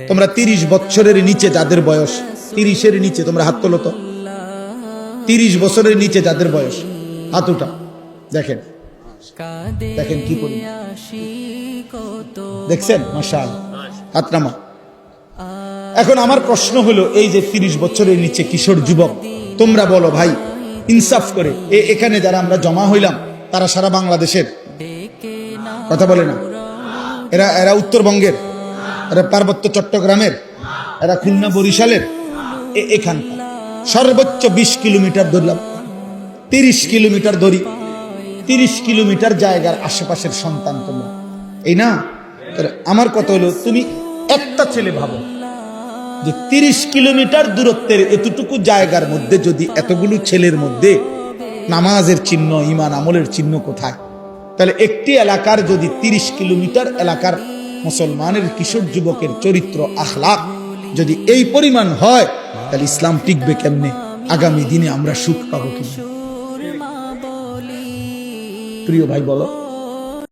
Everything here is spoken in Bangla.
তোমরা 30 বছরের নিচে যাদের বয়স, 30-এর নিচে তোমরা হাত তোলো তো। 30 বছরের নিচে যাদের বয়স হাত উঠা। দেখেন দেখেন কি করি, দেখছেন? মাশাআল্লাহ, হাত নামা। এখন আমার প্রশ্ন হলো, এই যে 30 বছরের নিচে কিশোর যুবক, তোমরা বলো ভাই ইনসাফ করে, এখানে যারা আমরা জমা হইলাম তারা সারা বাংলাদেশের কথা বলে না? এরা উত্তরবঙ্গের, এরা পার্বত্য চট্টগ্রামের, এরা খুলনা বরিশালের, এখানকার সর্বোচ্চ 20 কিলোমিটার ধরলাম, 30 কিলোমিটার ধরি, 30 কিলোমিটার জায়গার আশেপাশের সন্তান তোমরা, এই না? আমার কথা হলো, তুমি একটা ছেলে ভাবো যে 30 কিলোমিটার দূরত্বের এতটুকু জায়গার মধ্যে যদি এতগুলো ছেলের মধ্যে নামাজের চিহ্ন, ঈমান আমলের চিহ্ন কোথায়? তাহলে একটি এলাকার যদি 30 কিলোমিটার এলাকার মুসলমানের কিশোর যুবকের চরিত্র আখলাক যদি এই পরিমাণ হয়, তাহলে ইসলাম টিকবে কেমনে? আগামী দিনে আমরা সুখ পাবো কিনা? প্রিয় ভাই বলো।